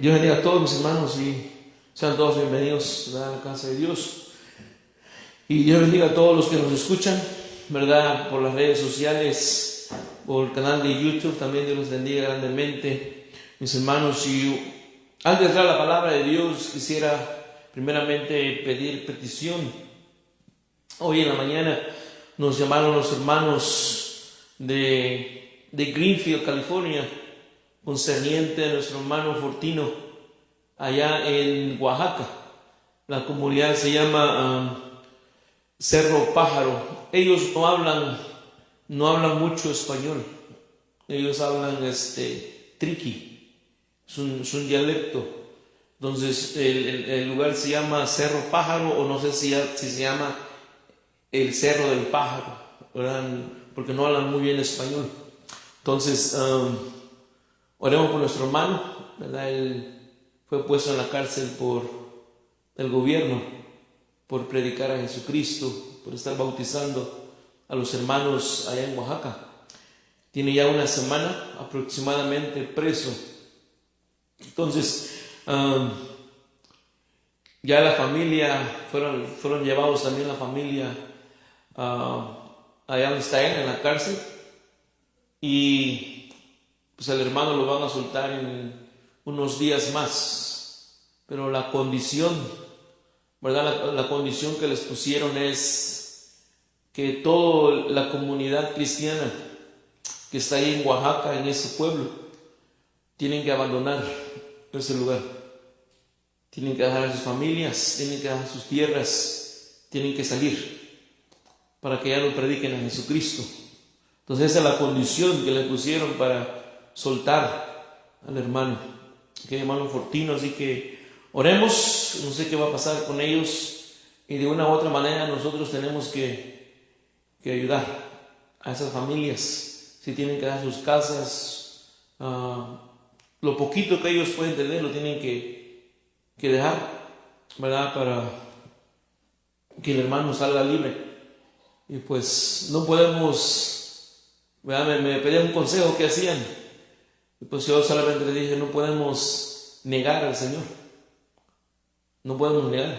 Dios bendiga a todos mis hermanos y sean todos bienvenidos a la casa de Dios. Y Dios bendiga a todos los que nos escuchan, ¿verdad? Por las redes sociales, por el canal de YouTube, también Dios los bendiga grandemente, mis hermanos. Y antes de entrar a la palabra de Dios, quisiera primeramente pedir petición. Hoy en la mañana nos llamaron los hermanos de Greenfield, California, concerniente a nuestro hermano Fortino, allá en Oaxaca. La comunidad se llama Cerro Pájaro. Ellos no hablan mucho español. Ellos hablan triqui, es un dialecto. Entonces el lugar se llama Cerro Pájaro, o no sé si se llama el Cerro del Pájaro, ¿verdad? Porque no hablan muy bien español. Entonces oremos por nuestro hermano, ¿verdad? Él fue puesto en la cárcel por el gobierno por predicar a Jesucristo, por estar bautizando a los hermanos allá en Oaxaca. Tiene ya una semana aproximadamente preso. Entonces ya la familia fueron llevados también la familia allá donde está él, en la cárcel, y pues al hermano lo van a soltar en unos días más. Pero la condición, ¿verdad? La condición que les pusieron es que toda la comunidad cristiana que está ahí en Oaxaca, en ese pueblo, tienen que abandonar ese lugar. Tienen que dejar a sus familias, tienen que dejar sus tierras, tienen que salir para que ya no prediquen a Jesucristo. Entonces esa es la condición que le pusieron para soltar al hermano Fortino. Así que oremos. No sé qué va a pasar con ellos, y de una u otra manera nosotros tenemos que ayudar a esas familias. Si tienen que dar sus casas, lo poquito que ellos pueden tener lo tienen que dejar, ¿verdad? Para que el hermano salga libre. Y pues no podemos, ¿verdad? Me pedían un consejo que hacían, y pues yo solamente le dije: no podemos negar al Señor. No podemos negar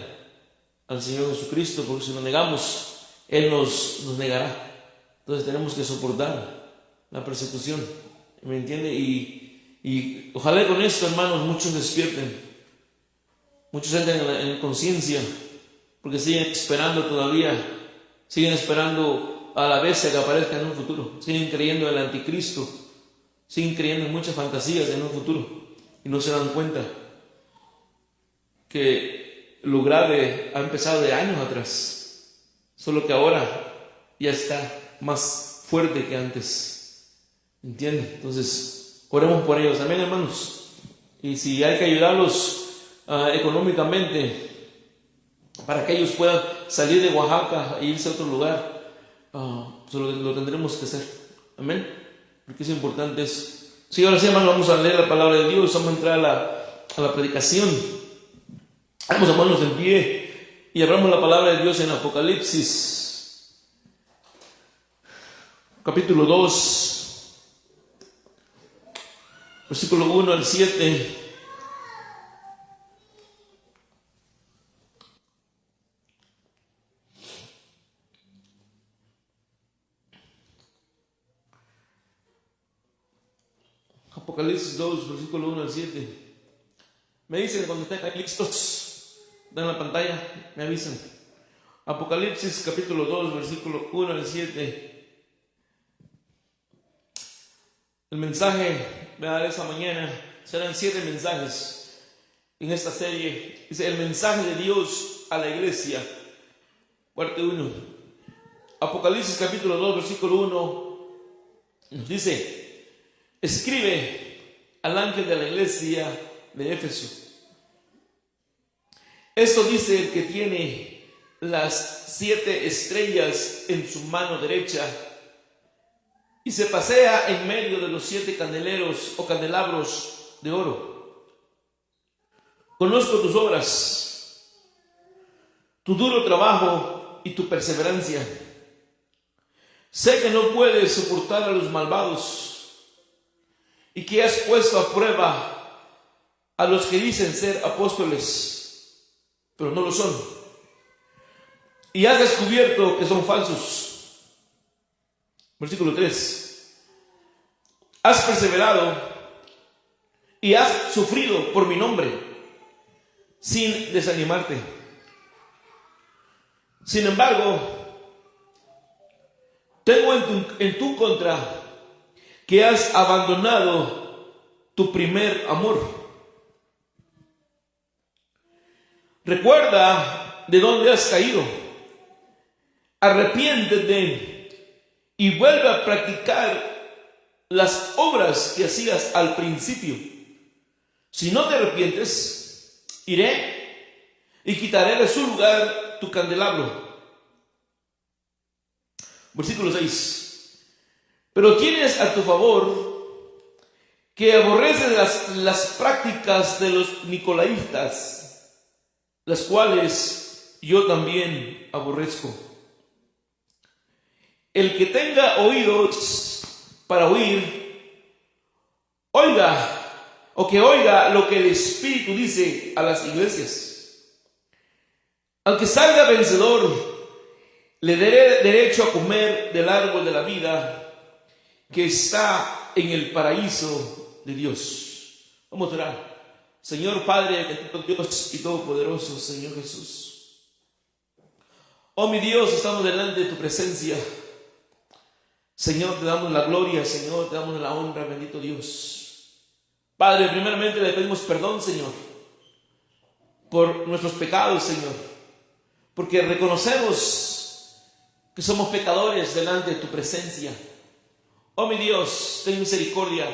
al Señor Jesucristo, porque si lo negamos, Él nos negará. Entonces tenemos que soportar la persecución, ¿me entiende? Y ojalá con esto, hermanos, muchos despierten, muchos entren en conciencia, porque siguen esperando todavía, siguen esperando a la bestia que aparezca en un futuro, siguen creyendo en el anticristo, siguen creyendo en muchas fantasías en un futuro, y no se dan cuenta que lo grave ha empezado de años atrás, solo que ahora ya está más fuerte que antes, ¿entiende? Entonces oremos por ellos, amén, hermanos. Y si hay que ayudarlos económicamente para que ellos puedan salir de Oaxaca e irse a otro lugar, pues lo tendremos que hacer, amén, porque es importante eso. Sí, ahora sí, hermanos, vamos a leer la palabra de Dios. Vamos a entrar a la predicación. Vamos a ponernos en pie y abramos la palabra de Dios en Apocalipsis, capítulo 2, versículo 1 al 7. Apocalipsis 2, versículo 1 al 7. Me dicen cuando estén ahí listos, dan la pantalla, me avisan. Apocalipsis capítulo 2, versículo 1 al 7. El mensaje de esta mañana serán 7 mensajes en esta serie. Dice: el mensaje de Dios a la iglesia, parte 1. Apocalipsis capítulo 2, versículo 1 dice: escribe al ángel de la iglesia de Éfeso. Esto dice el que tiene las 7 estrellas en su mano derecha y se pasea en medio de los 7 candeleros o candelabros de oro. Conozco tus obras, tu duro trabajo y tu perseverancia. Sé que no puedes soportar a los malvados y que has puesto a prueba a los que dicen ser apóstoles, pero no lo son. Y has descubierto que son falsos. Versículo 3. Has perseverado y has sufrido por mi nombre, sin desanimarte. Sin embargo, tengo en tu contra que has abandonado tu primer amor. Recuerda de dónde has caído. Arrepiéntete y vuelve a practicar las obras que hacías al principio. Si no te arrepientes, iré y quitaré de su lugar tu candelabro. Versículo 6. Pero tienes a tu favor que aborreces las prácticas de los nicolaitas, las cuales yo también aborrezco. El que tenga oídos para oír, oiga, o que oiga lo que el Espíritu dice a las iglesias. Al que salga vencedor, le daré derecho a comer del árbol de la vida que está en el paraíso de Dios. Vamos a orar. Señor Padre, Dios y Todopoderoso, Señor Jesús. Oh mi Dios, estamos delante de tu presencia. Señor, te damos la gloria, Señor, te damos la honra, bendito Dios. Padre, primeramente le pedimos perdón, Señor, por nuestros pecados, Señor, porque reconocemos que somos pecadores delante de tu presencia. Oh mi Dios, ten misericordia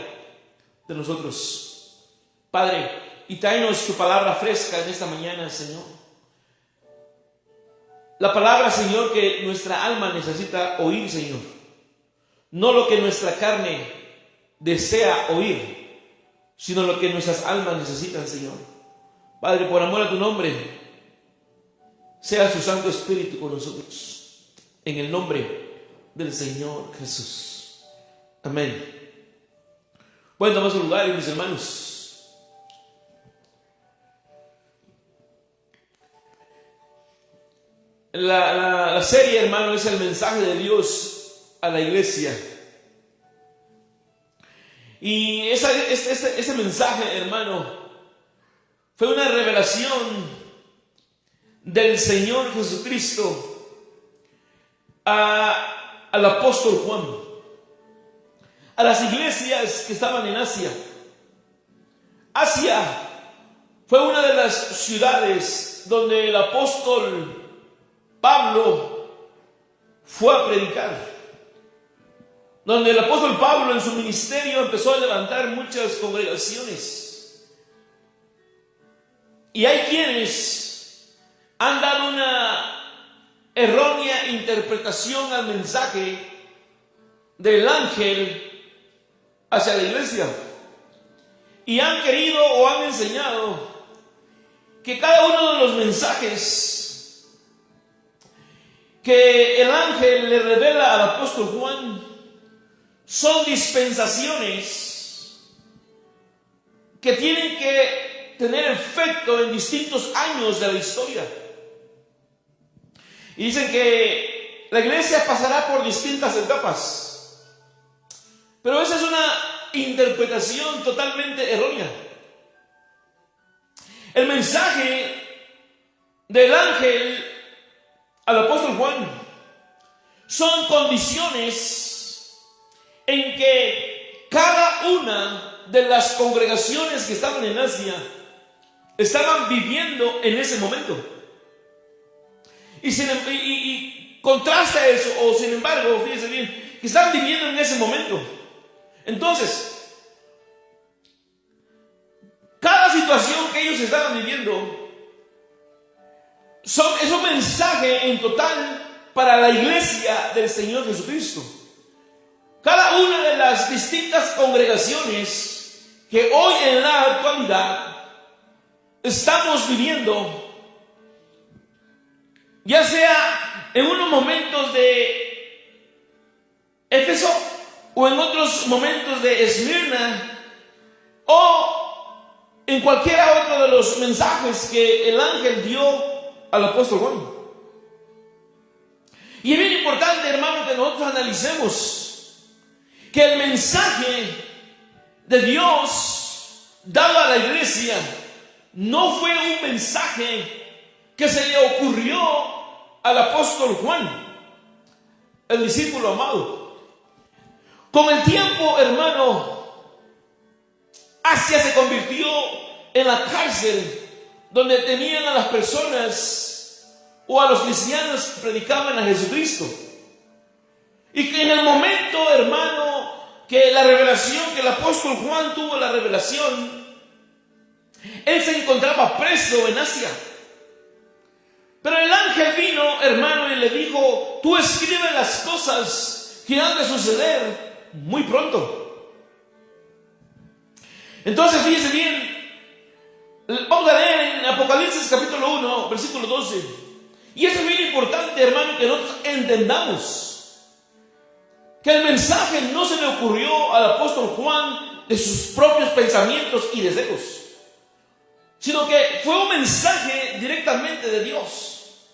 de nosotros. Padre, y tráenos tu palabra fresca en esta mañana, Señor. La palabra, Señor, que nuestra alma necesita oír, Señor. No lo que nuestra carne desea oír, sino lo que nuestras almas necesitan, Señor. Padre, por amor a tu nombre, sea su Santo Espíritu con nosotros. En el nombre del Señor Jesús. Amén. Bueno, tomamos un lugar, mis hermanos. La serie, hermano, es el mensaje de Dios a la iglesia. Y ese mensaje, hermano, fue una revelación del Señor Jesucristo al apóstol Juan, a las iglesias que estaban en Asia. Asia fue una de las ciudades donde el apóstol Pablo fue a predicar, donde el apóstol Pablo en su ministerio empezó a levantar muchas congregaciones. Y hay quienes han dado una errónea interpretación al mensaje del ángel hacia la iglesia, y han querido o han enseñado que cada uno de los mensajes que el ángel le revela al apóstol Juan son dispensaciones que tienen que tener efecto en distintos años de la historia. Y dicen que la iglesia pasará por distintas etapas, pero esa es una interpretación totalmente errónea. El mensaje del ángel al apóstol Juan son condiciones en que cada una de las congregaciones que estaban en Asia estaban viviendo en ese momento. Y contrasta eso, o sin embargo, fíjense bien, que estaban viviendo en ese momento. Entonces, cada situación que ellos estaban viviendo es un mensaje en total para la iglesia del Señor Jesucristo. Cada una de las distintas congregaciones que hoy en la actualidad estamos viviendo, ya sea en unos momentos de Éfeso o en otros momentos de Esmirna, o en cualquiera otro de los mensajes que el ángel dio al apóstol Juan. Y es bien importante, hermano, que nosotros analicemos que el mensaje de Dios dado a la iglesia no fue un mensaje que se le ocurrió al apóstol Juan, el discípulo amado. Con el tiempo, hermano, Asia se convirtió en la cárcel donde tenían a las personas o a los cristianos que predicaban a Jesucristo. Y que en el momento, hermano, que la revelación, que el apóstol Juan tuvo la revelación, él se encontraba preso en Asia. Pero el ángel vino, hermano, y le dijo: tú escribe las cosas que han de suceder muy pronto. Entonces, fíjese bien, vamos a leer en Apocalipsis capítulo 1, versículo 12. Y eso es bien importante, hermano, que nosotros entendamos que el mensaje no se le ocurrió al apóstol Juan de sus propios pensamientos y deseos, sino que fue un mensaje directamente de Dios.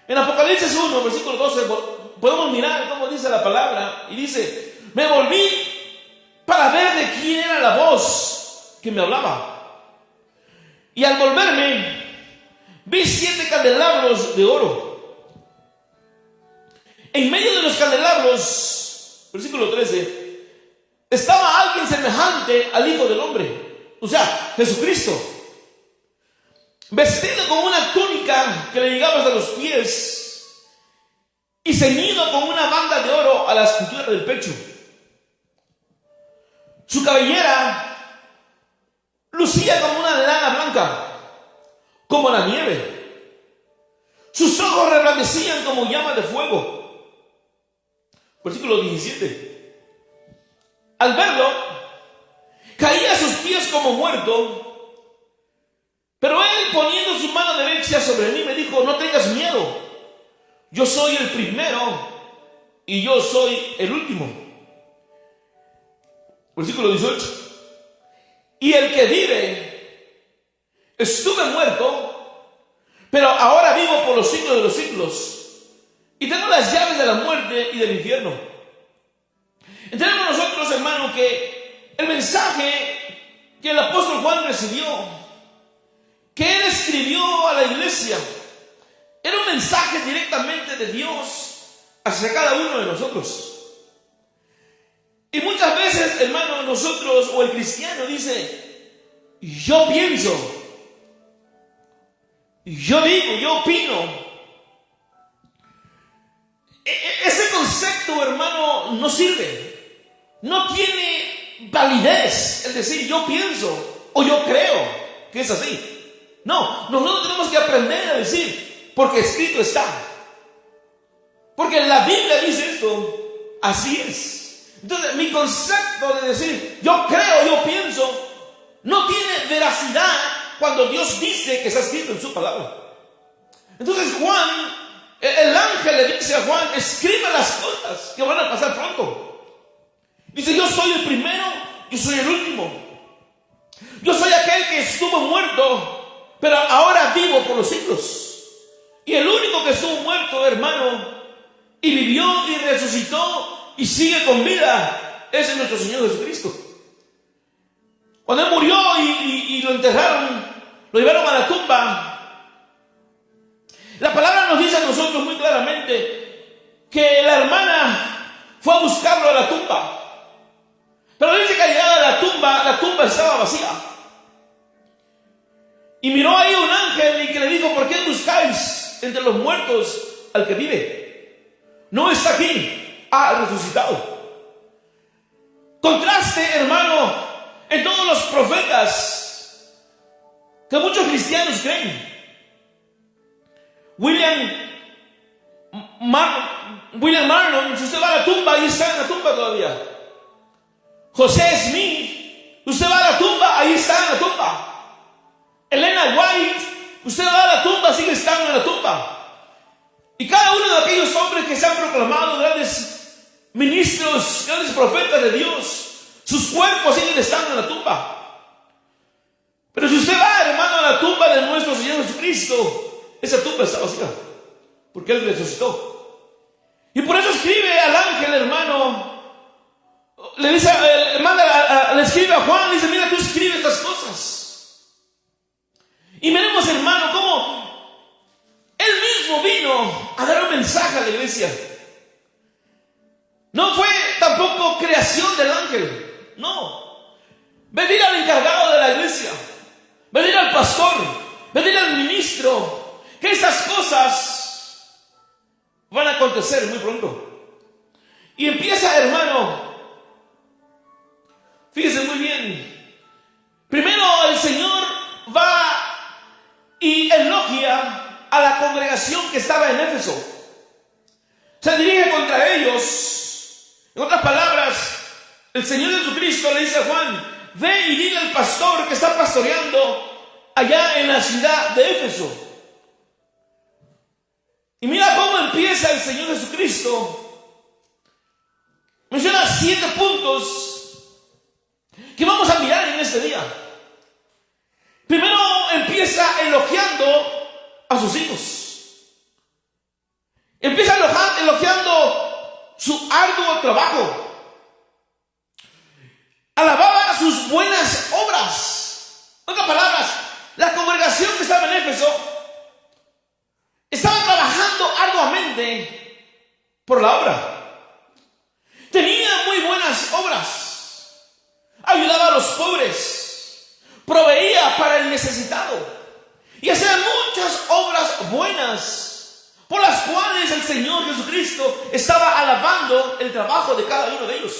En Apocalipsis 1, versículo 12, podemos mirar cómo dice la palabra, y dice: me volví para ver de quién era la voz que me hablaba. Y al volverme, vi 7 candelabros de oro. En medio de los candelabros, versículo 13, estaba alguien semejante al Hijo del Hombre, o sea, Jesucristo, vestido con una túnica que le llegaba hasta los pies y ceñido con una banda de oro a la cintura del pecho. Su cabellera lucía como una lana blanca, como la nieve. Sus ojos resplandecían como llamas de fuego. Versículo 17. Al verlo, caía a sus pies como muerto. Pero él, poniendo su mano derecha sobre mí, me dijo: no tengas miedo. Yo soy el primero y yo soy el último. Versículo 18. Y el que vive, estuve muerto, pero ahora vivo por los siglos de los siglos, y tengo las llaves de la muerte y del infierno. Entendemos nosotros, hermano, que el mensaje que el apóstol Juan recibió, que él escribió a la iglesia, era un mensaje directamente de Dios hacia cada uno de nosotros. Y muchas veces, hermano, nosotros o el cristiano dice: yo pienso, yo digo, yo opino. Ese concepto, hermano, no sirve. No tiene validez el decir yo pienso o yo creo que es así. No, nosotros tenemos que aprender a decir porque escrito está. Porque la Biblia dice esto, así es. Entonces, mi concepto de decir yo creo, yo pienso, no tiene veracidad cuando Dios dice que está escrito en su palabra. Entonces Juan, el ángel le dice a Juan: escribe las cosas que van a pasar pronto. Dice: yo soy el primero, yo soy el último. Yo soy aquel que estuvo muerto, pero ahora vivo por los siglos. Y el único que estuvo muerto, hermano, y vivió y resucitó y sigue con vida, ese es nuestro Señor Jesucristo. Cuando Él murió y lo enterraron, lo llevaron a la tumba, la palabra nos dice a nosotros muy claramente que la hermana fue a buscarlo a la tumba. Pero dice que al llegar a la tumba estaba vacía. Y miró ahí un ángel y que le dijo: ¿por qué buscáis entre los muertos al que vive? No está aquí, ha resucitado. Contraste, hermano, en todos los profetas que muchos cristianos creen. William Marlon, si usted va a la tumba, ahí está en la tumba todavía. José Smith, usted va a la tumba, ahí está en la tumba. Elena White, usted va a la tumba, sigue estando en la tumba. Y cada uno de aquellos hombres que se han proclamado grandes ministros, grandes profetas de Dios, sus cuerpos siguen estando en la tumba. Pero si usted va, hermano, a la tumba de nuestro Señor Jesucristo, esa tumba está vacía, porque Él resucitó. Y por eso escribe al ángel, hermano, le dice, le escribe a Juan, le dice, mira, tú escribe estas cosas. Y miremos, hermano, cómo Él mismo vino a dar un mensaje a la iglesia. No fue tampoco creación del ángel, no. Venir al encargado de la iglesia, venir al pastor, venir al ministro, que estas cosas van a acontecer muy pronto. Y empieza, hermano, fíjese muy bien. Primero el Señor va y elogia a la congregación que estaba en Éfeso. Se dirige contra ellos. En otras palabras, el Señor Jesucristo le dice a Juan, ve y dile al pastor que está pastoreando allá en la ciudad de Éfeso. Y mira cómo empieza el Señor Jesucristo. Menciona 7 puntos que vamos a mirar en este día. Primero empieza elogiando a sus hijos. Empieza elogiando su arduo trabajo. Alababa sus buenas obras. En otras palabras, la congregación que estaba en Éfeso estaba trabajando arduamente por la obra. Tenía muy buenas obras. Ayudaba a los pobres. Proveía para el necesitado. Y hacía muchas obras buenas por las cuales el Señor Jesucristo estaba alabando el trabajo de cada uno de ellos.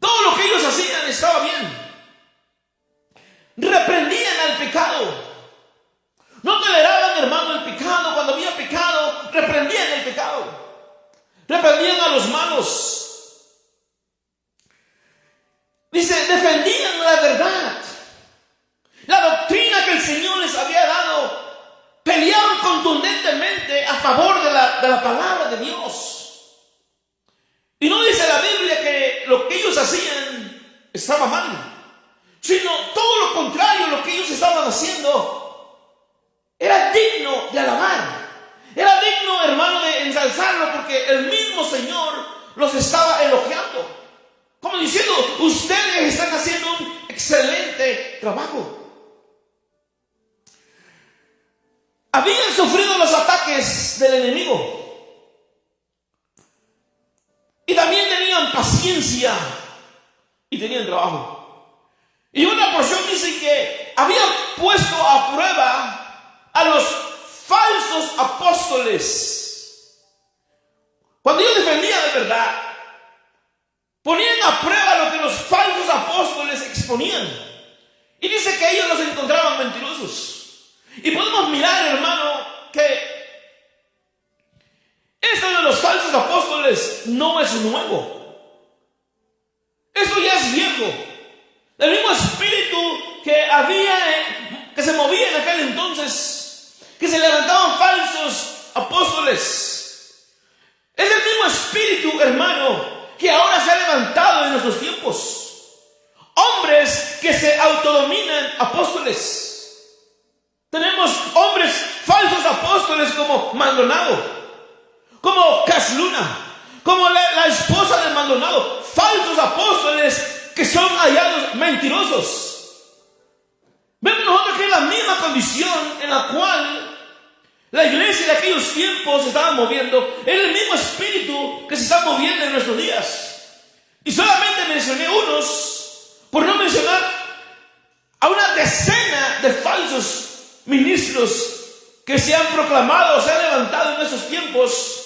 Todo lo que ellos hacían estaba bien. Reprendían al pecado. No toleraban, hermano, el pecado. Cuando había pecado, reprendían el pecado. Reprendían a los malos. Dice, defendían la verdad. La doctrina que el Señor les había dado. Peleaban contundentemente a favor de la palabra de Dios. Y no dice la Biblia que lo que ellos hacían estaba mal, sino todo lo contrario, lo que ellos estaban haciendo era digno de alabar. Era digno, hermano, de ensalzarlo, porque el mismo Señor los estaba elogiando. Como diciendo, ustedes están haciendo un excelente trabajo. Habían sufrido los ataques del enemigo. Y también tenían paciencia. Y tenían trabajo. Y una porción dice que habían puesto a prueba a los falsos apóstoles. Cuando ellos defendían la verdad, ponían a prueba lo que los falsos apóstoles exponían. Y dice que ellos los encontraban mentirosos. Y podemos mirar, hermano, que esto de los falsos apóstoles no es nuevo. Esto ya es viejo. El mismo espíritu que se movía en aquel entonces, que se levantaban falsos apóstoles, es el mismo espíritu, hermano, que ahora se ha levantado en nuestros tiempos. Hombres que se autodominan apóstoles. Tenemos hombres falsos apóstoles como Maldonado, como Casluna, como la esposa de Maldonado. Falsos apóstoles que son hallados mentirosos. Vemos nosotros que es la misma condición en la cual la iglesia de aquellos tiempos se estaba moviendo. Es el mismo espíritu que se está moviendo en nuestros días. Y solamente mencioné unos, por no mencionar a una decena de falsos ministros que se han proclamado, se han levantado en esos tiempos,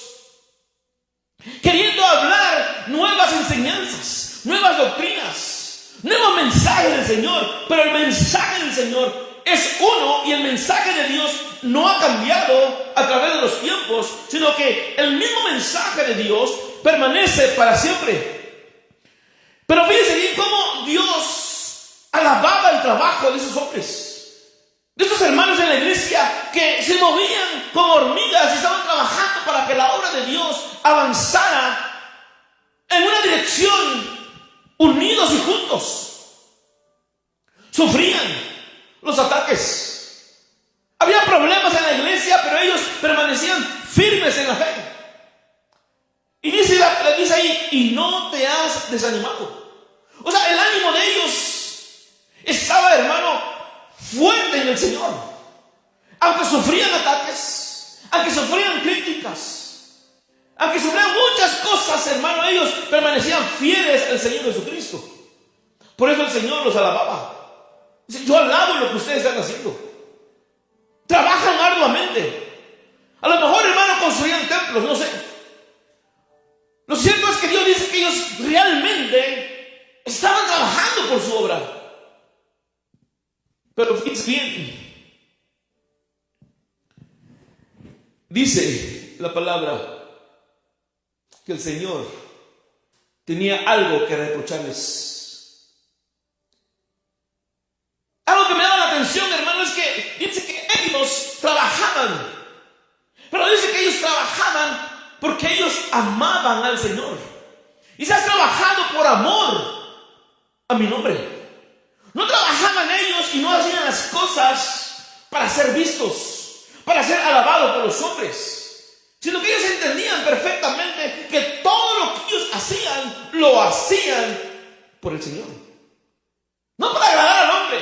queriendo hablar nuevas enseñanzas, nuevas doctrinas, nuevos mensajes del Señor. Pero el mensaje del Señor es uno, y el mensaje de Dios no ha cambiado a través de los tiempos, sino que el mismo mensaje de Dios permanece para siempre. Pero fíjense bien cómo Dios alababa el trabajo de esos hombres, de estos hermanos en la iglesia, que se movían como hormigas y estaban trabajando para que la obra de Dios avanzara en una dirección, unidos y juntos. Sufrían, los ataques. Había problemas en la iglesia, pero ellos permanecían firmes en la fe. Y dice ahí, y no te has desanimado. O sea, el ánimo de ellos estaba, hermano, fuerte en el Señor. Aunque sufrían ataques, aunque sufrían críticas, aunque sufrían muchas cosas, hermano, ellos permanecían fieles al Señor Jesucristo. Por eso el Señor los alababa. Dice, yo alabo lo que ustedes están haciendo. Trabajan arduamente. A lo mejor, hermano, construían templos, no sé. Lo cierto es que Dios dice que ellos realmente estaban trabajando por su obra. Pero fíjense bien, dice la palabra que el Señor tenía algo que reprocharles. Algo que me llama la atención, hermano, es que dice que ellos trabajaban. Pero dice que ellos trabajaban porque ellos amaban al Señor. Y se ha trabajado por amor a mi nombre. No trabajaban ellos y no hacían las cosas para ser vistos, para ser alabados por los hombres, sino que ellos entendían perfectamente que todo lo que ellos hacían, lo hacían por el Señor. No para agradar al hombre.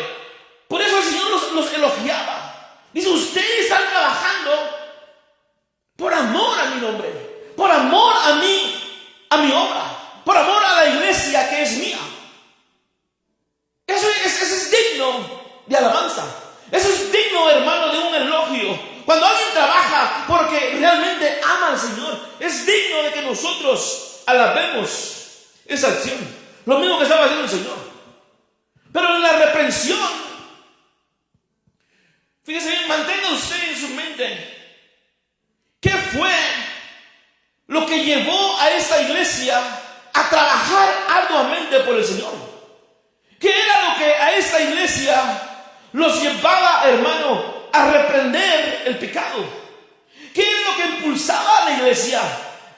Por eso el Señor los elogiaba. Dice, ustedes están trabajando por amor a mi nombre, por amor a mi obra, por amor a la iglesia que es mía. Eso es digno de alabanza. Eso es digno, hermano, de un elogio. Cuando alguien trabaja porque realmente ama al Señor, es digno de que nosotros alabemos esa acción. Lo mismo que estaba haciendo el Señor. Pero en la reprensión, fíjese bien, mantenga usted en su mente ¿qué fue lo que llevó a esta iglesia a trabajar arduamente por el Señor? ¿Qué era lo que a esta iglesia los llevaba, hermano, a reprender el pecado? ¿Qué es lo que impulsaba a la iglesia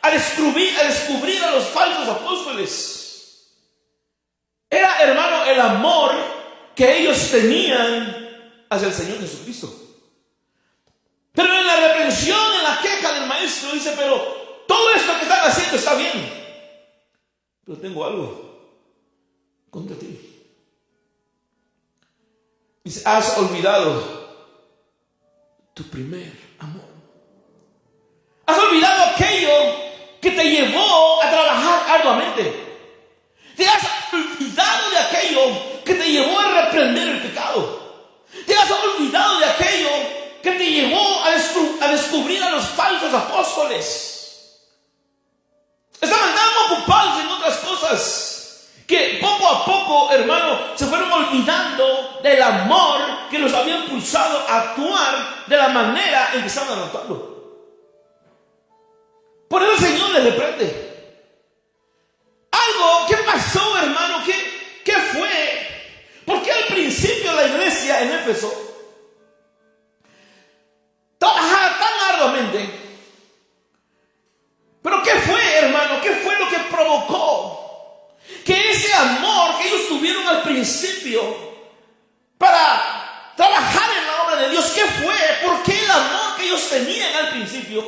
a descubrir a los falsos apóstoles? Era, hermano, el amor que ellos tenían hacia el Señor Jesucristo. Pero en la reprensión, en la queja del maestro, dice, pero todo esto que están haciendo está bien. Pero tengo algo contra ti. Dice, has olvidado tu primer amor. Has olvidado aquello que te llevó a trabajar arduamente. Te has olvidado de aquello que te llevó a reprender el pecado. Te has olvidado de aquello que te llevó a descubrir a los falsos apóstoles. Estaban tan ocupados en otras cosas que poco a poco, hermano, se fueron olvidando del amor que los había impulsado a actuar de la manera en que estaban actuando. Por eso el Señor les reprende. Algo, ¿qué pasó, hermano? ¿Qué fue? ¿Por qué al principio la iglesia en Éfeso trabajaba tan arduamente? Pero ¿qué fue, hermano? ¿Qué fue lo que provocó que ese amor que ellos tuvieron al principio para trabajar en la obra de Dios, qué fue? ¿Por qué el amor que ellos tenían al principio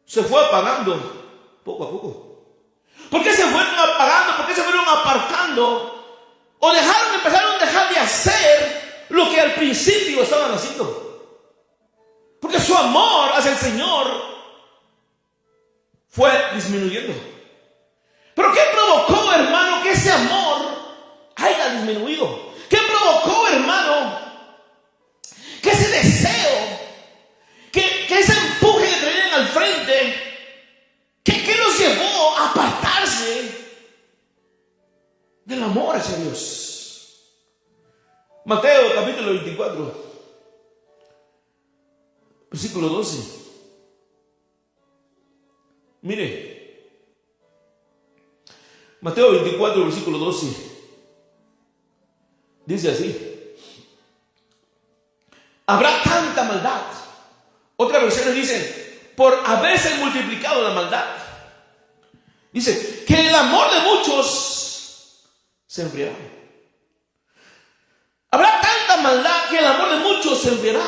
se fue apagando poco a poco? ¿Por qué se fueron apagando? ¿Por qué se fueron apartando? ¿O empezaron a dejar de hacer lo que al principio estaban haciendo? Porque su amor hacia el Señor fue disminuyendo. ¿Pero qué provocó, hermano, que ese amor haya disminuido? ¿Qué provocó, hermano, que ese deseo, que ese empuje que traían al frente, que los llevó a apartarse del amor hacia Dios? Mateo capítulo 24, versículo 12. Mire, Mateo 24, versículo 12. Dice así: habrá tanta maldad. Otras versiones dicen, por haberse multiplicado la maldad. Dice, que el amor de muchos se enfriará. Habrá tanta maldad que el amor de muchos se enfriará.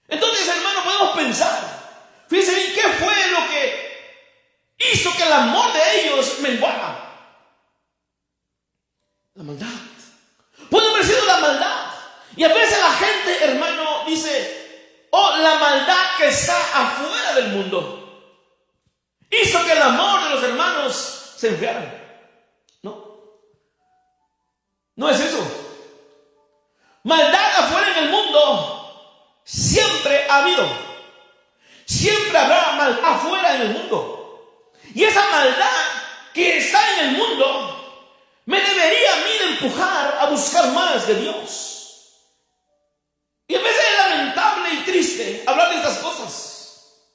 Entonces, hermano, podemos pensar, fíjense bien, ¿qué fue lo que hizo que el amor de ellos menguara? La maldad. Puede haber sido la maldad. Y a veces la gente, hermano, dice, oh, la maldad que está afuera del mundo hizo que el amor de los hermanos se enfriara. No es eso. Maldad afuera en el mundo siempre ha habido. Siempre habrá maldad afuera en el mundo. Y esa maldad que está en el mundo me debería a mí de empujar a buscar más de Dios. Y a veces es lamentable y triste hablar de estas cosas.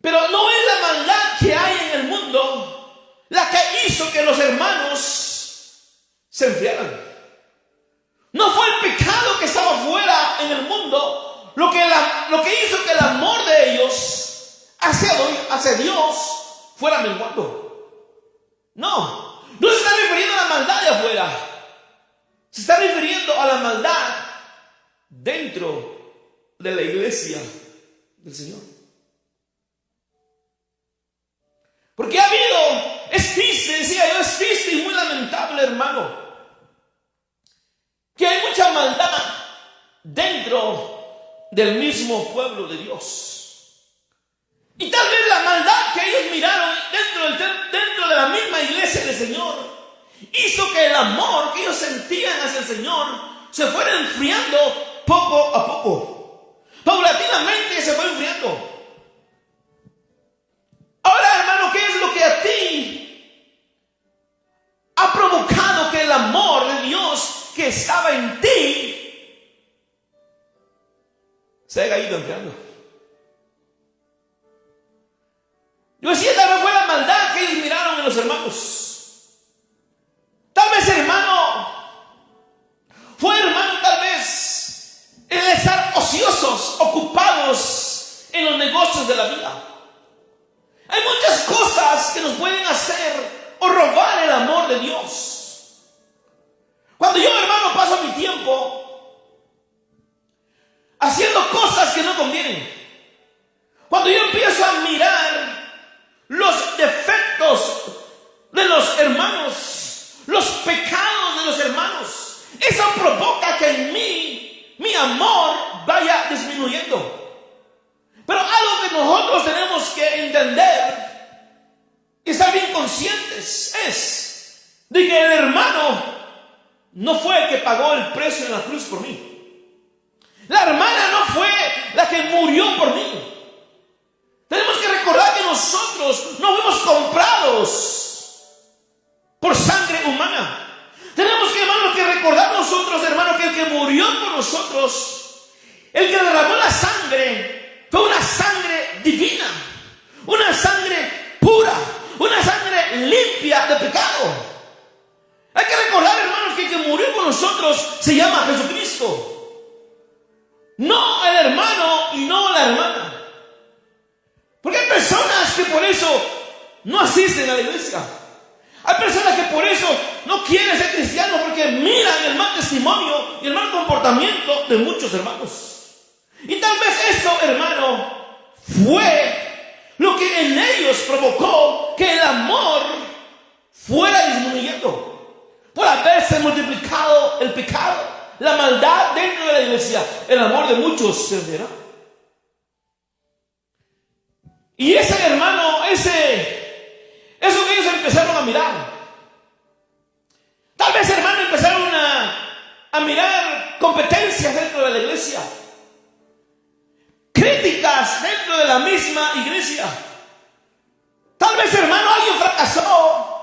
Pero no es la maldad que hay en el mundo la que hizo que los hermanos se enfriaran. No fue el pecado que estaba fuera en el mundo lo que hizo que el amor de ellos hacia Dios fuera menguando. No se está refiriendo a la maldad de afuera. Se está refiriendo a la maldad dentro de la iglesia del Señor. Porque ha habido, es triste y muy lamentable, hermano, que hay mucha maldad dentro del mismo pueblo de Dios. Y tal vez la maldad que ellos miraron dentro de la misma iglesia del Señor hizo que el amor que ellos sentían hacia el Señor se fuera enfriando poco a poco. Paulatinamente se fue enfriando. Ahora, hermano, ¿qué es lo que a ti ha provocado que el amor de Dios que estaba en ti se haya ido enfriando? Yo decía, tal vez fue la maldad que ellos miraron en los hermanos. Tal vez, tal vez el estar ociosos, ocupados en los negocios de la vida. Hay muchas cosas que nos pueden hacer o robar el amor de Dios. Cuando yo, hermano, paso mi tiempo haciendo cosas que no convienen, cuando yo empiezo a mirar los defectos de los hermanos, los pecados de los hermanos, eso provoca que en mí mi amor vaya disminuyendo. Pero algo que nosotros tenemos que entender y estar bien conscientes es de que el hermano no fue el que pagó el precio en la cruz por mí. La hermana no fue la que murió por mí. Tenemos que recordar que nosotros no fuimos comprados por sangre humana. Tenemos que, hermano, que recordar nosotros, hermano, que el que murió por nosotros, el que derramó la sangre, fue una sangre divina, una sangre pura, una sangre limpia de pecado. Hay que recordar, hermanos, que el que murió por nosotros se llama Jesucristo. No el hermano y no la hermana. Porque hay personas que por eso no asisten a la iglesia. Hay personas que por eso no quieren ser cristianos porque miran el mal testimonio y el mal comportamiento de muchos hermanos. Y tal vez eso, hermano, fue lo que en ellos provocó que el amor fuera disminuyendo. Por haberse multiplicado el pecado, la maldad dentro de la iglesia, el amor de muchos se enfriará. Y ese, hermano, eso que ellos empezaron a mirar. Tal vez, hermano, empezaron a mirar competencias dentro de la iglesia. Críticas dentro de la misma iglesia. Tal vez, hermano, alguien fracasó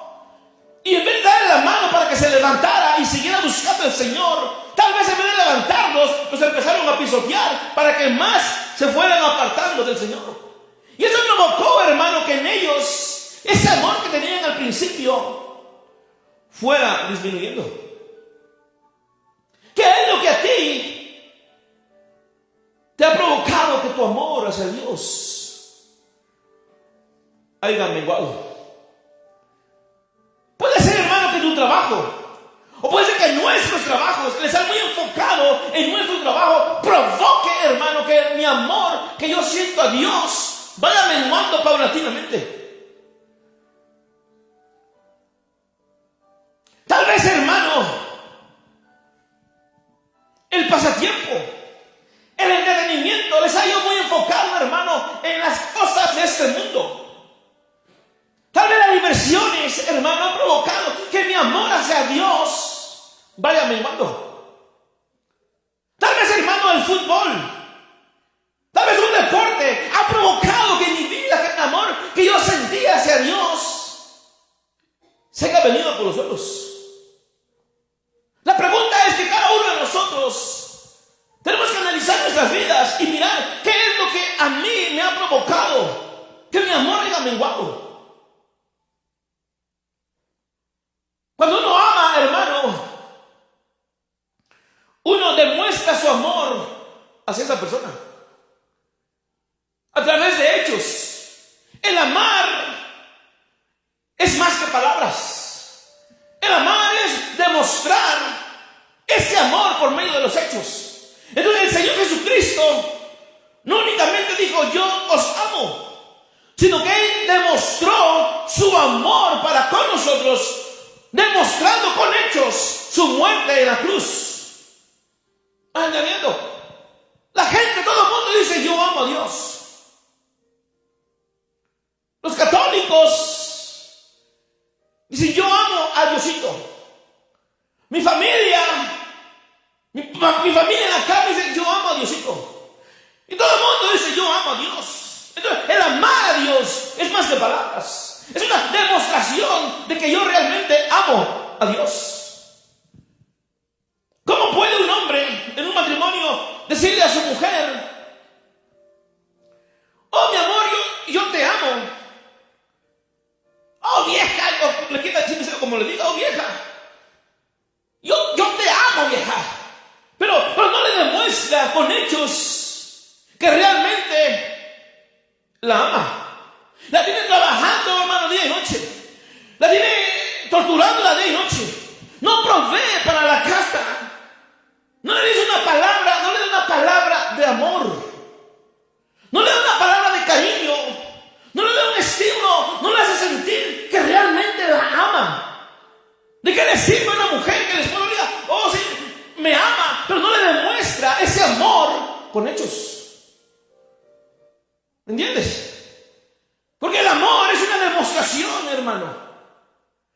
y en vez de darle la mano para que se levantara y siguiera buscando al Señor, tal vez en vez de levantarlos, los empezaron a pisotear para que más se fueran apartando del Señor. Y eso provocó, hermano, que en ellos ese amor que tenían al principio fuera disminuyendo. ¿Qué es lo que a ti te ha provocado que tu amor hacia Dios haya menguado? Puede ser, hermano, que tu trabajo, o puede ser que nuestros trabajos les sean muy que yo siento a Dios vaya menguando paulatinamente. Tal vez, hermano, el pasatiempo, el entretenimiento les ha ido muy enfocado, hermano, en las cosas de este mundo. Tal vez las diversiones, hermano, han provocado que mi amor hacia Dios vaya menguando. Tal vez, hermano, el fútbol, tal vez un deporte ha provocado que mi vida, que el amor que yo sentía hacia Dios se haya venido por los suelos. La pregunta es que cada uno de nosotros tenemos que analizar nuestras vidas y mirar qué es lo que a mí me ha provocado que mi amor haya menguado. Cuando uno ama, hermano, uno demuestra su amor hacia esa persona a través de hechos. El amar es más que palabras. El amar es demostrar ese amor por medio de los hechos. Entonces el Señor Jesucristo no únicamente dijo yo os amo, sino que Él demostró su amor para con nosotros, demostrando con hechos su muerte en la cruz. Añadiendo, la gente, todo el mundo dice yo amo a Dios. Los católicos dicen yo amo a Diosito. Mi familia en la casa dice yo amo a Diosito. Y todo el mundo dice yo amo a Dios. Entonces el amar a Dios es más que palabras. Es una demostración de que yo realmente amo a Dios. ¿Cómo puede un hombre en un matrimonio decirle a su mujer, oh mi amor, yo te amo? Oh vieja, le quita como le diga, oh vieja, yo te amo, vieja. Pero no le demuestra con hechos que realmente la ama. La tiene trabajando, hermano, día y noche. La tiene torturándola día y noche. No provee para la casa. No le dice una palabra, no le da una palabra de amor. No le da una palabra de cariño. No le da un estímulo. No le hace sentir que realmente la ama. ¿De qué le sirve a una mujer que después le diga, oh sí, me ama, pero no le demuestra ese amor con hechos? ¿Me entiendes? Porque el amor es una demostración, hermano.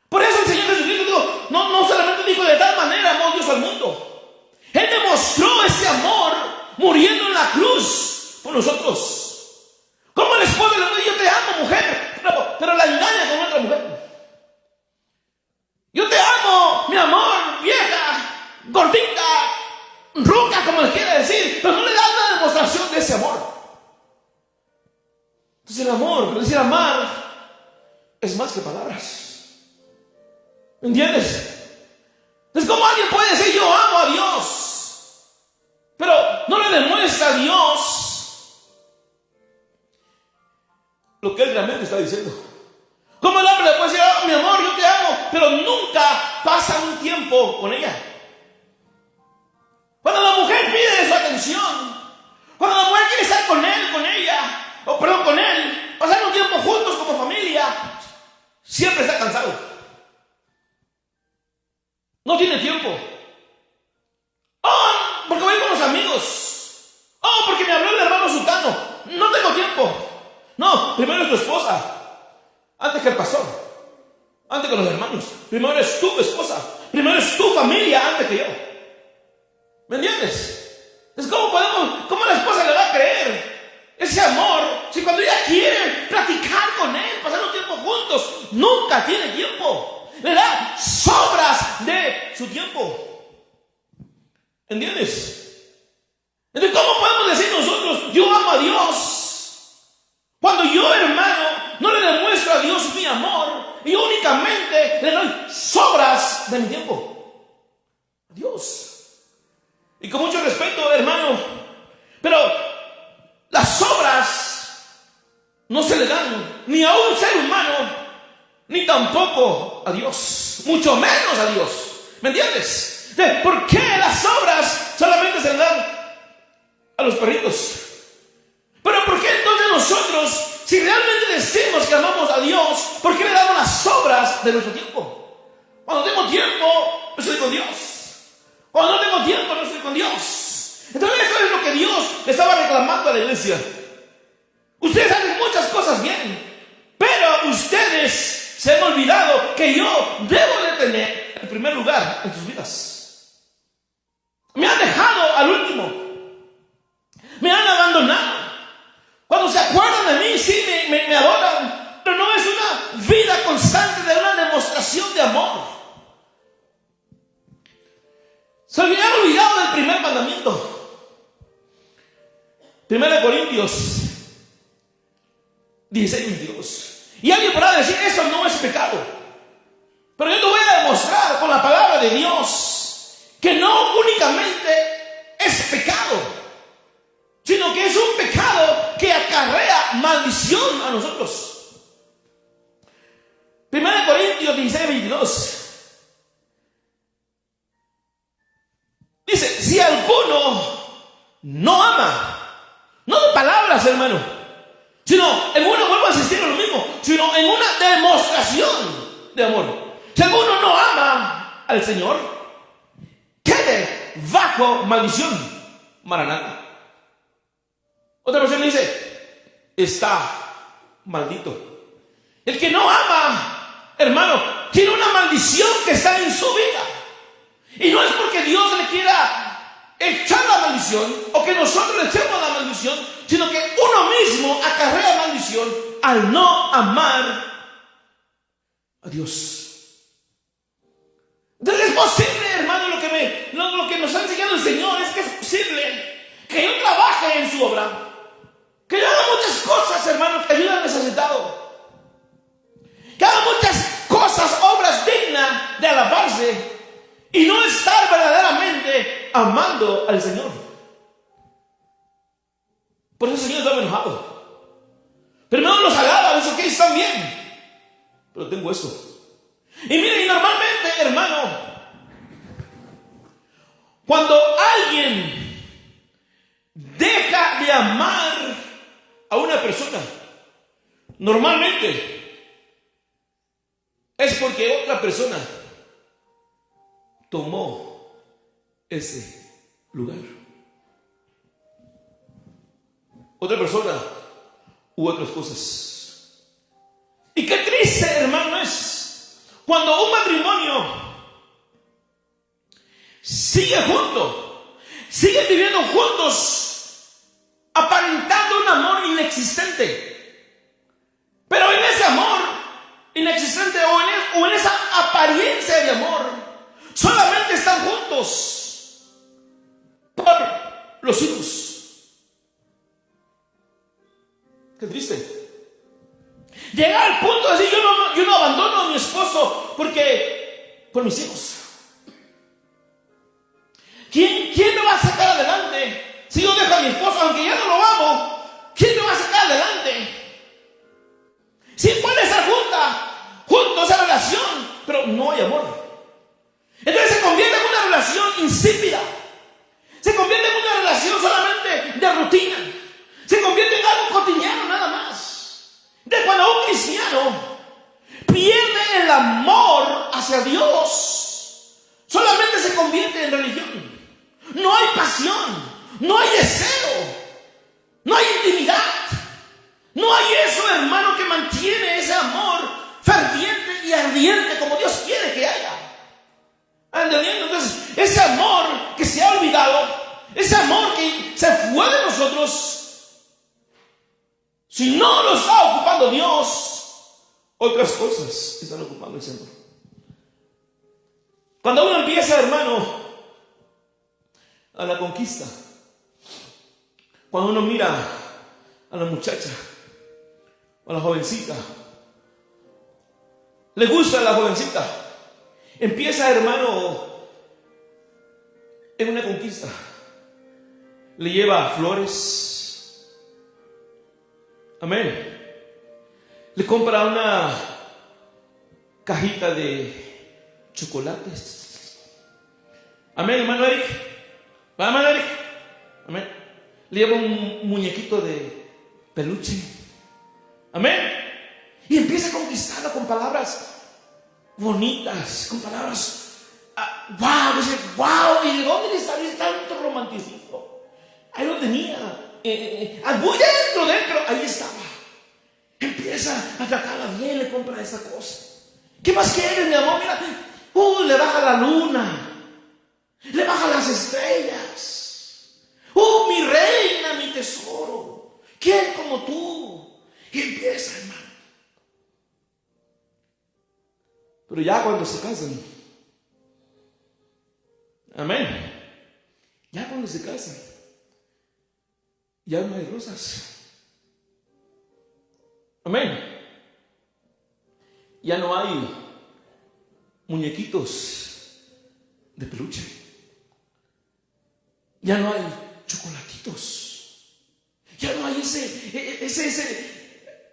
Por eso el Señor Jesucristo dijo, no solamente dijo de tal manera amó Dios al mundo. Él demostró ese amor muriendo en la cruz por nosotros. ¿Cómo el esposo le dice, yo te amo, mujer? Pero la engaña con otra mujer. Yo te amo, mi amor, vieja, gordita, ruca, como le quiera decir, pero no le da una demostración de ese amor. Entonces el amor, decir amar, es más que palabras. ¿Me entiendes? Entonces, ¿cómo alguien puede decir yo amo a Dios, pero no le demuestra a Dios lo que Él realmente está diciendo? ¿Cómo el hombre le puede decir, oh, mi amor, yo te amo, pero nunca pasa un tiempo con ella? Cuando la mujer pide su atención, cuando la mujer quiere estar con él, con ella, con él, pasar un tiempo juntos como familia, siempre está cansado. No tiene tiempo. Oh, porque voy con los amigos. Oh, porque me habló el hermano Sutano. No tengo tiempo. No, primero es tu esposa, antes que el pastor, antes que los hermanos. Primero es tu esposa, primero es tu familia antes que yo. ¿Me entiendes? Entonces, ¿cómo la esposa le va a creer ese amor si cuando ella quiere platicar con él, pasar un tiempo juntos, nunca tiene tiempo? Le da sobras de su tiempo. ¿Entiendes? Entonces, ¿cómo podemos decir nosotros yo amo a Dios cuando yo, hermano, no le demuestro a Dios mi amor y únicamente le doy sobras de mi tiempo a Dios? Y con mucho respeto, hermano, pero las obras no se le dan ni a un ser humano, ni tampoco a Dios, mucho menos a Dios. ¿Me entiendes? ¿Por qué las obras solamente se le dan a los perritos? Pero nosotros, si realmente decimos que amamos a Dios, ¿por qué le damos las obras de nuestro tiempo? Cuando tengo tiempo, no estoy con Dios. Cuando no tengo tiempo, no estoy con Dios. Entonces eso es lo que Dios le estaba reclamando a la iglesia. Ustedes hacen muchas cosas bien, pero ustedes se han olvidado que yo debo de tener el primer lugar en sus vidas. Me han dejado al último. Me han abandonado. Cuando se acuerdan de mí, sí me adoran, pero no es una vida constante de una demostración de amor. Se han olvidado del primer mandamiento. 1 Corintios 16:22. Y alguien podrá decir, eso no es pecado. Pero yo te voy a demostrar con la palabra de Dios que no únicamente es pecado, sino que es un pecado que acarrea maldición a nosotros. 1 Corintios 16:22. Dice, si alguno no ama, no de palabras, hermano, sino en una, vuelvo a insistir en lo mismo, sino en una demostración de amor. Si alguno no ama al Señor, quede bajo maldición. Maranata. Otra versión dice, está maldito. El que no ama, hermano, tiene una maldición que está en su vida. Y no es porque Dios le quiera echar la maldición o que nosotros le echemos la maldición, sino que uno mismo acarrea maldición al no amar a Dios. Entonces es posible, hermano, lo que nos ha enseñado el Señor es que es posible que yo trabaje en su obra, que yo haga muchas cosas, hermano, que ayuden al necesitado, que haga muchas cosas, obras dignas de alabarse, y no estar verdaderamente amando al Señor. Por eso el Señor estaba enojado. Primero los alaba, dice, ok, están bien, pero tengo esto. Y miren, y normalmente, hermano, cuando alguien deja de amar a una persona, normalmente es porque otra persona tomó ese lugar. Otra persona u otras cosas. Y qué triste, hermano, es cuando un matrimonio sigue junto, siguen viviendo juntos, aparentando un amor inexistente. Pero en ese amor inexistente o en esa apariencia de amor, solamente están juntos por los hijos. Qué triste. Llegar al punto de decir, yo no abandono a mi esposo por mis hijos. ¿Quién me va a sacar adelante? Si yo dejo a mi esposo, aunque ya no lo amo, ¿quién me va a sacar adelante? Si puede estar juntos esa relación, pero no hay amor. Entonces se convierte en una relación insípida. Se convierte en una relación solamente de rutina. Se convierte en algo cotidiano nada más. De cuando un cristiano pierde el amor hacia Dios, solamente se convierte en religión. No hay pasión, no hay deseo, no hay intimidad. No hay eso, hermano, que mantiene ese amor ferviente y ardiente como Dios quiere que haya. ¿Entendiendo? Entonces, ese amor que se ha olvidado, ese amor que se fue de nosotros, si no lo está ocupando Dios, otras cosas están ocupando ese amor. Cuando uno empieza, hermano, a la conquista, cuando uno mira a la muchacha, a la jovencita, le gusta a la jovencita, empieza, hermano, en una conquista, le lleva flores, amén, le compra una cajita de chocolates, amén, hermano Eric, hermano Eric, amén, le lleva un muñequito de peluche, Amén. Y empieza a conquistarla con palabras bonitas, con palabras, wow, dice, wow, ¿y de dónde le salió tanto romanticismo? Ahí lo tenía, muy dentro, ahí estaba. Empieza a tratarla bien, le compra esa cosa. ¿Qué más quieres, mi amor? Mira, le baja la luna, le baja las estrellas. Mi reina, mi tesoro, ¿quién como tú? Y empieza, hermano. Pero ya cuando se casan, amén, ya cuando se casan, ya no hay rosas. Amén. Ya no hay muñequitos de peluche. Ya no hay chocolatitos. Ya no hay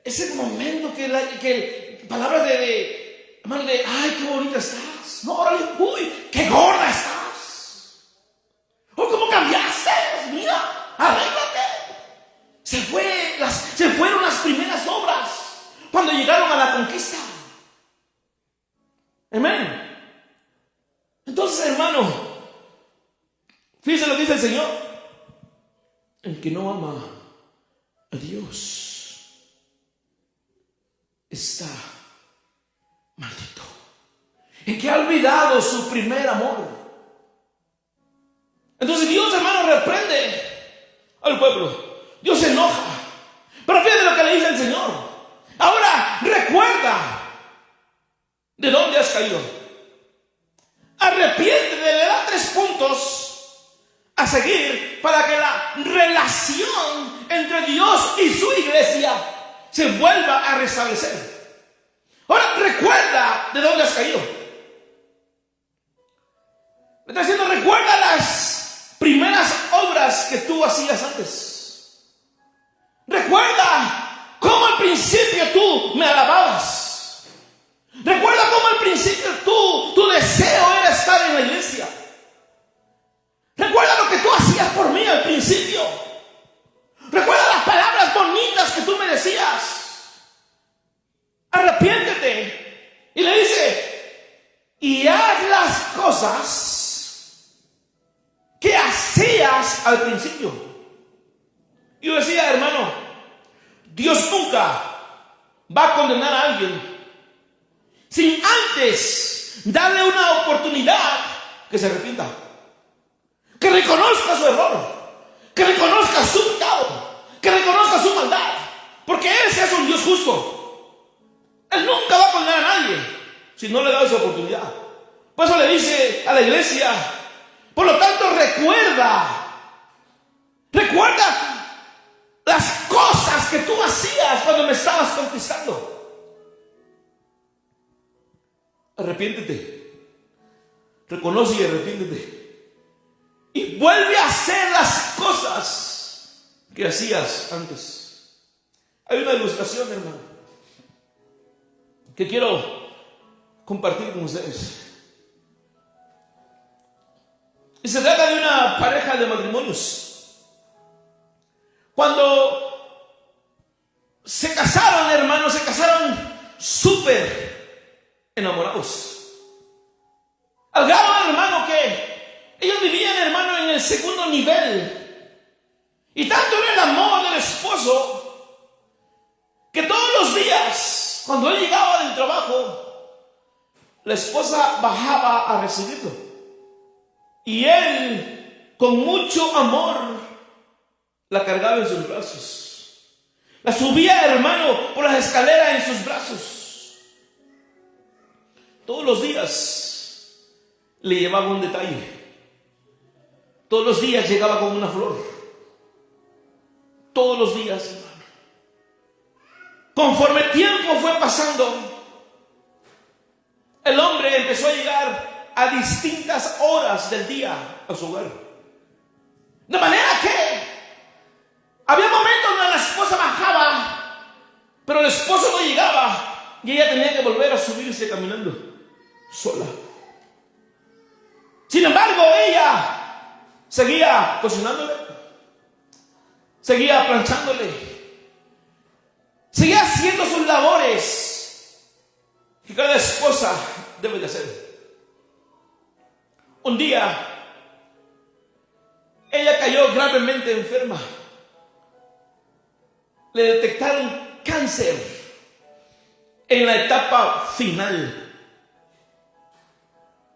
ese momento que palabras de ay, qué bonita estás. No, órale, uy, qué gorda estás. Oh, cómo cambiaste. Mira, arréglate. Se fueron las primeras obras cuando llegaron a la conquista. Amén. Entonces, hermano, fíjense lo que dice el Señor: el que no ama a Dios está maldito. El que ha olvidado su primer amor. Entonces Dios, hermano, reprende al pueblo. Dios se enoja. Pero fíjate lo que le dice el Señor: ahora recuerda de dónde has caído. Arrepiéntete, le da 3 puntos a seguir para que la relación entre Dios y su iglesia se vuelva a restablecer. Ahora recuerda de dónde has caído. Me está diciendo, recuerda las primeras obras que tú hacías antes. Recuerda cómo al principio tú me alababas. Recuerda cómo al principio tu deseo era estar en la iglesia. Recuerda lo que tú hacías por mí al principio. Recuerda las palabras bonitas que tú me decías. Arrepiéntete. Y le dice, y haz las cosas que hacías al principio. Yo decía, hermano, Dios nunca va a condenar a alguien sin antes darle una oportunidad que se arrepienta, que reconozca su error, que reconozca su pecado, que reconozca su maldad, porque ese es un Dios justo. Él nunca va a condenar a nadie si no le da esa oportunidad. Por eso le dice a la iglesia, por lo tanto recuerda las cosas que tú hacías cuando me estabas conquistando. Arrepiéntete, reconoce y arrepiéntete, y vuelve a hacer las cosas que hacías antes. Hay una ilustración, hermano, que quiero compartir con ustedes. Y se trata de una pareja de matrimonios. Cuando se casaron, hermanos, se casaron súper enamorados. Al grado, hermano, que ellos vivían, hermano, en el segundo nivel. Y tanto era el amor del esposo que todos los días, cuando él llegaba del trabajo, la esposa bajaba a recibirlo. Y él, con mucho amor, la cargaba en sus brazos. La subía, hermano, por las escaleras en sus brazos. Todos los días le llevaba un detalle. Todos los días llegaba con una flor. Todos los días, hermano. Conforme el tiempo fue pasando, el hombre empezó a llegar a distintas horas del día a su hogar. De manera que había momentos donde la esposa bajaba, pero el esposo no llegaba y ella tenía que volver a subirse caminando sola. Sin embargo, ella seguía cocinándole, seguía planchándole, seguía haciendo sus labores que cada esposa debe de hacer. Un día, ella cayó gravemente enferma. Le detectaron cáncer en la etapa final.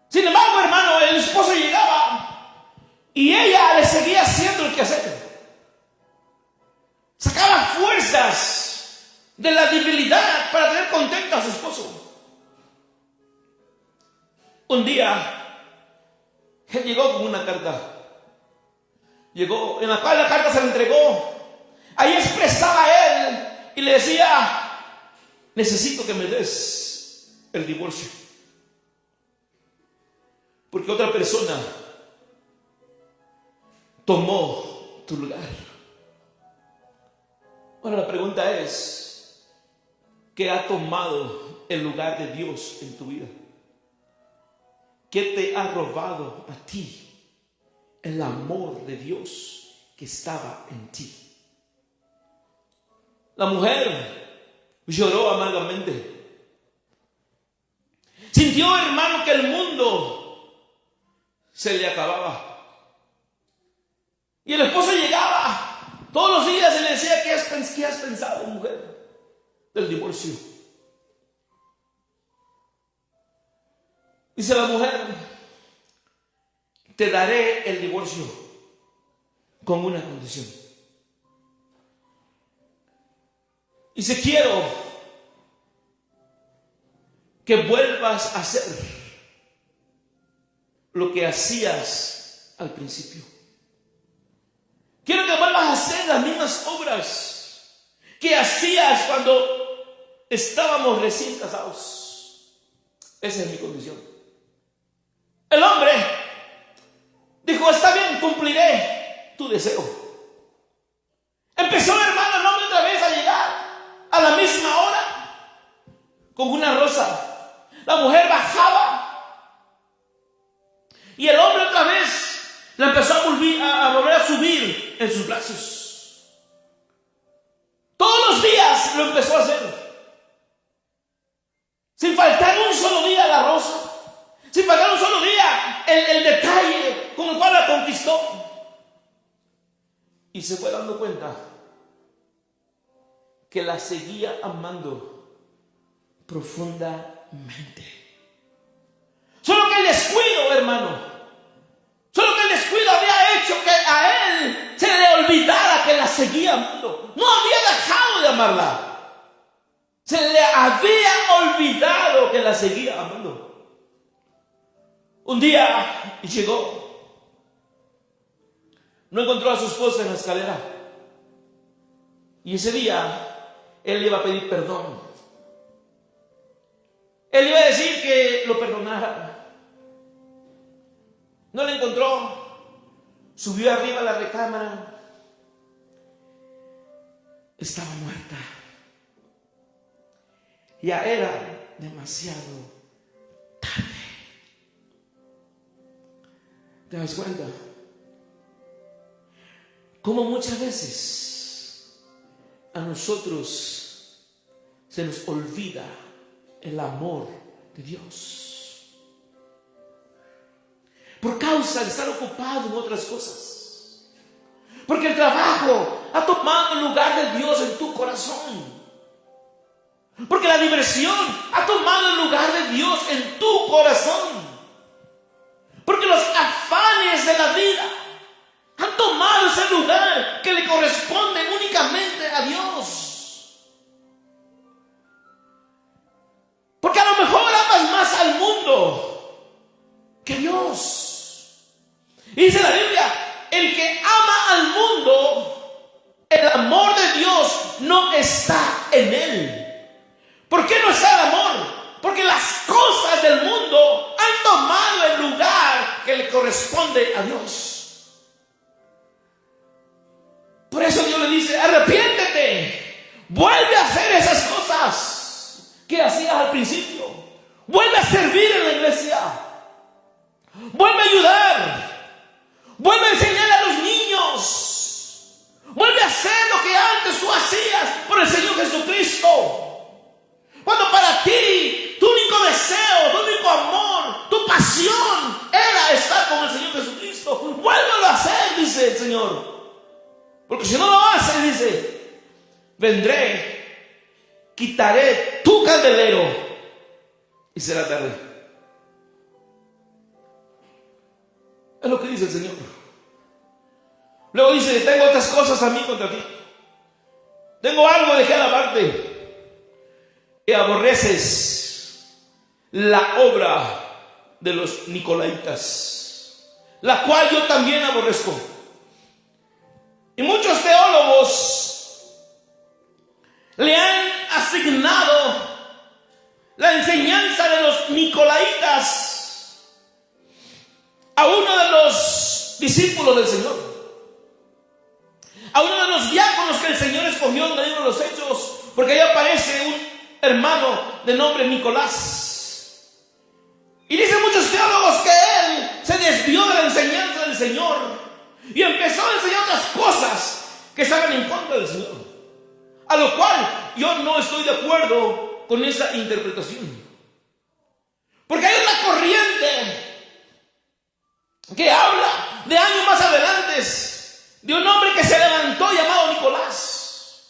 Sin embargo, hermano, el esposo llegaba y ella le seguía haciendo el quehacer. Sacaba fuerzas de la debilidad para tener contento a su esposo. Un día, él llegó con una carta. Llegó, en la cual la carta se le entregó. Ahí expresaba él y le decía: necesito que me des el divorcio, porque otra persona tomó tu lugar. Ahora la pregunta es: ¿qué ha tomado el lugar de Dios en tu vida? ¿Qué te ha robado a ti el amor de Dios que estaba en ti? La mujer lloró amargamente. Sintió, hermano, que el mundo se le acababa. Y el esposo llegaba todos los días y le decía: ¿qué has pensado, mujer, del divorcio? Dice la mujer: te daré el divorcio con una condición. Dice: quiero que vuelvas a hacer lo que hacías al principio. Quiero que vuelvas a hacer las mismas obras que hacías cuando estábamos recién casados. Esa es mi condición. El hombre dijo: está bien, cumpliré tu deseo. Empezó, hermano, el hombre otra vez a llegar a la misma hora con una rosa. La mujer bajaba y el hombre otra vez la empezó a volver a subir en sus brazos. Todos los días lo empezó a hacer, sin faltar un solo día la rosa, sin faltar un solo día el detalle con el cual la conquistó. Y se fue dando cuenta que la seguía amando profundamente. Solo que el descuido, hermano, solo que el descuido había hecho que a él se le olvidara que la seguía amando. No había dejado de amarla, se le había olvidado que la seguía amando. Un día llegó, no encontró a su esposa en la escalera, y ese día él le iba a pedir perdón. Él iba a decir que lo perdonara. No la encontró. Subió arriba a la recámara. Estaba muerta. Ya era demasiado tarde. ¿Te das cuenta? Como muchas veces a nosotros se nos olvida el amor de Dios por causa de estar ocupado en otras cosas, porque el trabajo ha tomado el lugar de Dios en tu corazón, porque la diversión ha tomado el lugar de Dios en tu corazón, porque los afanes de la vida han tomado ese lugar que le corresponde únicamente a Dios. Porque a lo mejor amas más al mundo que Dios. Y dice la Biblia: el que ama al mundo, el amor de Dios no está en él. ¿Por qué no está el amor? Porque las cosas del mundo han tomado el lugar que le corresponde a Dios. Por eso Dios le dice: arrepiéntete, vuelve a hacer esas cosas que hacías al principio, vuelve a servir en la iglesia, vuelve a ayudar, vuelve a enseñar a los niños, vuelve a hacer lo lo que antes tú hacías por el Señor Jesucristo. Cuando para ti tu único deseo, tu único amor, tu pasión era estar con el Señor Jesucristo, vuélvelo a hacer, dice el Señor. Porque si no lo haces, dice, vendré, quitaré tu candelero y será tarde. Es lo que dice el Señor. Luego dice, tengo otras cosas también contra ti. Tengo algo de que alabarte. Que aborreces la obra de los nicolaitas, la cual yo también aborrezco. Y muchos teólogos le han asignado la enseñanza de los nicolaitas a uno de los discípulos del Señor, a uno de los diáconos que el Señor escogió en el libro de los Hechos, porque ahí aparece un hermano de nombre Nicolás. Y dicen muchos teólogos que él se desvió de la enseñanza del Señor y empezó a enseñar otras cosas que estaban en contra del Señor, a lo cual yo no estoy de acuerdo con esa interpretación. Porque hay una corriente que habla de años más adelante de un hombre que se levantó llamado Nicolás,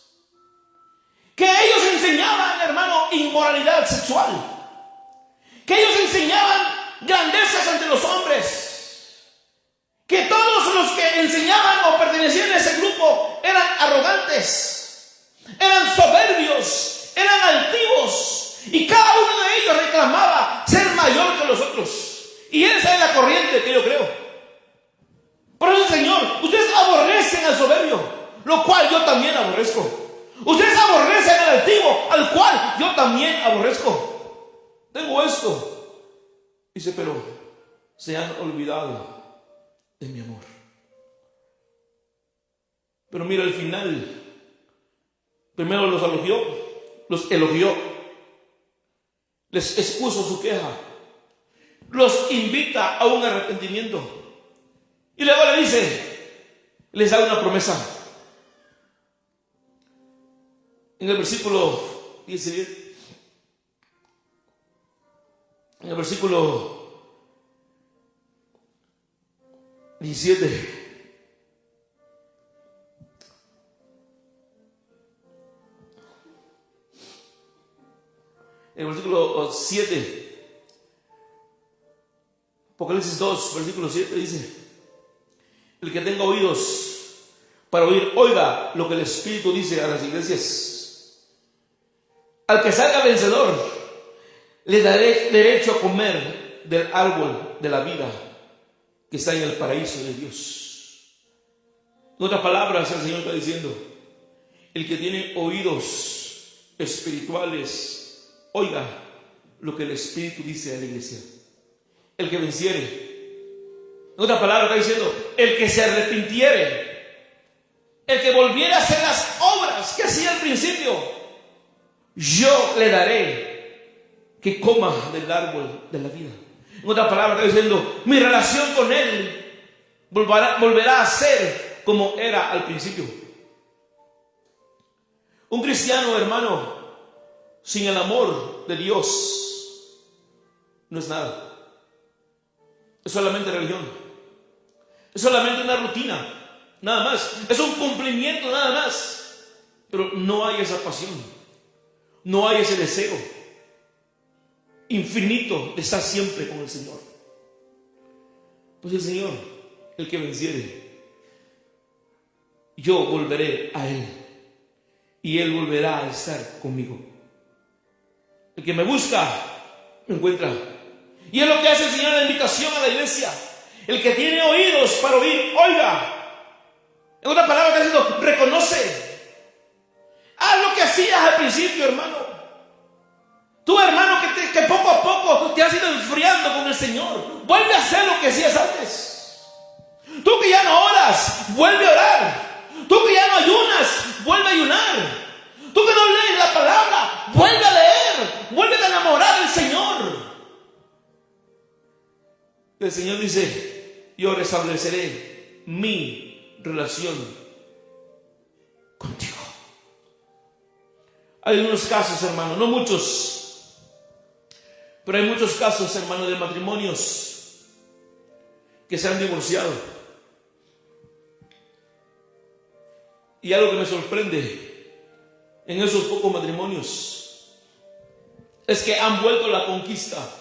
que ellos enseñaban, hermano, inmoralidad sexual, que ellos enseñaban grandezas ante los hombres, que todos los que enseñaban o pertenecían a ese grupo eran arrogantes, eran soberbios, eran altivos, y cada uno de ellos reclamaba ser mayor que los otros. Y esa es la corriente que yo creo. Por eso, Señor, ustedes aborrecen al soberbio, lo cual yo también aborrezco. Ustedes aborrecen al altivo, al cual yo también aborrezco. Tengo esto. Dice, pero se han olvidado de mi amor. Pero mira el final. Primero los elogió, les expuso su queja, los invita a un arrepentimiento. Y luego le dice, les da una promesa. En el versículo 17, en el versículo 17, en el versículo 7, Apocalipsis 2, versículo 7 dice, el que tenga oídos para oír, oiga lo que el Espíritu dice a las iglesias. Al que salga vencedor, le daré derecho a comer del árbol de la vida que está en el paraíso de Dios. En otras palabras, el Señor está diciendo, el que tiene oídos espirituales, oiga lo que el Espíritu dice a la iglesia. El que venciere. En otras palabras, está diciendo, el que se arrepintiere, el que volviera a hacer las obras que hacía al principio, yo le daré que coma del árbol de la vida. En otras palabras, está diciendo, mi relación con Él volverá a ser como era al principio. Un cristiano, hermano, sin el amor de Dios no es nada. Es solamente religión. Es solamente una rutina, nada más. Es un cumplimiento, nada más. Pero no hay esa pasión. No hay ese deseo infinito de estar siempre con el Señor. Pues el Señor, el que venciere, yo volveré a Él y Él volverá a estar conmigo. El que me busca, me encuentra. Y es lo que hace el Señor en la invitación a la iglesia. El que tiene oídos para oír, oiga. En otra palabra, está diciendo, reconoce. Haz lo que hacías al principio, hermano. Tú, hermano, que poco a poco te has ido enfriando con el Señor, vuelve a hacer lo que hacías antes. Tú que ya no oras, vuelve a orar. Tú que ya no ayunas, vuelve a ayunar. Tú que no lees la palabra, vuelve a leer. Vuelve a enamorar del Señor. El Señor dice, yo restableceré mi relación contigo. Hay unos casos, hermano, no muchos, pero hay muchos casos, hermano, de matrimonios que se han divorciado. Y algo que me sorprende en esos pocos matrimonios es que han vuelto a la conquista.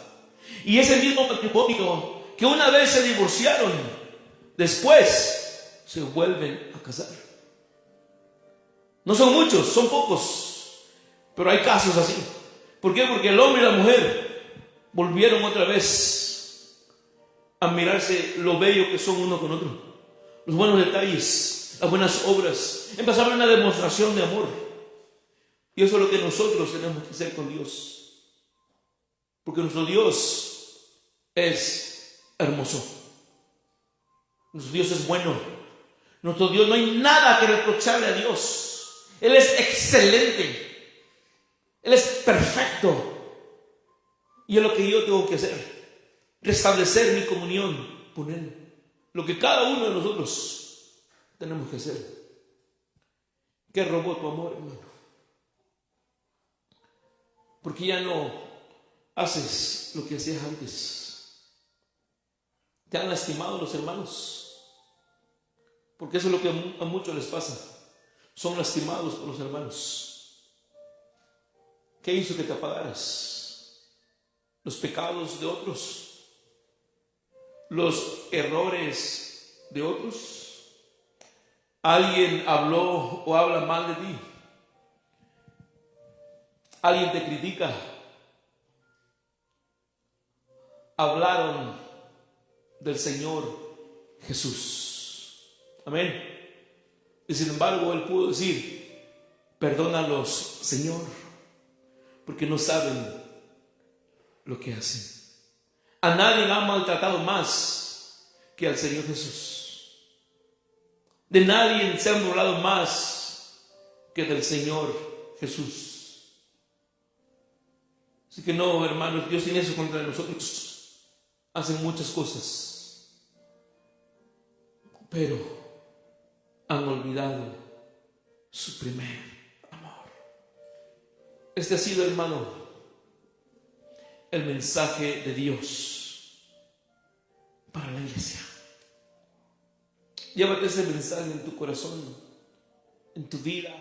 Y ese mismo matrimonio que una vez se divorciaron, después se vuelven a casar. No son muchos, son pocos, pero hay casos así. ¿Por qué? Porque el hombre y la mujer volvieron otra vez a mirarse lo bello que son uno con otro, los buenos detalles, las buenas obras. Empezaron una demostración de amor. Y eso es lo que nosotros tenemos que hacer con Dios, porque nuestro Dios es hermoso, nuestro Dios es bueno, nuestro Dios, no hay nada que reprocharle a Dios. Él es excelente, Él es perfecto. Y es lo que yo tengo que hacer, restablecer mi comunión con Él. Lo que cada uno de nosotros tenemos que hacer. ¿Qué robó tu amor, hermano? Porque ya no haces lo que hacías antes. ¿Te han lastimado los hermanos? Porque eso es lo que a muchos les pasa. Son lastimados por los hermanos. ¿Qué hizo que te apagaras? Los pecados de otros, los errores de otros. Alguien habló o habla mal de ti. Alguien te critica. Hablaron del Señor Jesús. Amén. Y sin embargo, Él pudo decir: perdónalos, Señor, porque no saben lo que hacen. A nadie ha maltratado más que al Señor Jesús. De nadie se han burlado más que del Señor Jesús. Así que no, hermanos, Dios tiene eso contra nosotros. Hacen muchas cosas, pero han olvidado su primer amor. Este ha sido, hermano, el mensaje de Dios para la iglesia. Llévate ese mensaje en tu corazón, en tu vida.